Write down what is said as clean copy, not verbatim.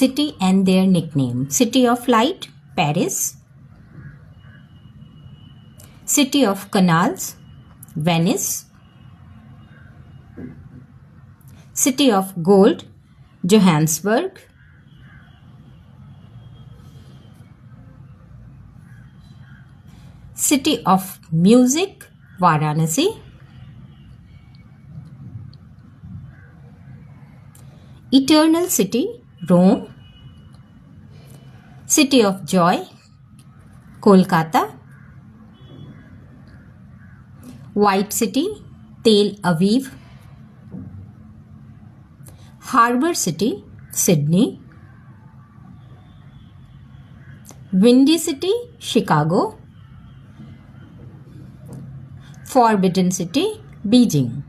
city and their nickname. City of Light, Paris. City of Canals, Venice. City of Gold, Johannesburg. City of Music, Varanasi. Eternal City, Rome. City of Joy, Kolkata. White City, Tel Aviv. Harbour City, Sydney. Windy City, Chicago. Forbidden City, Beijing.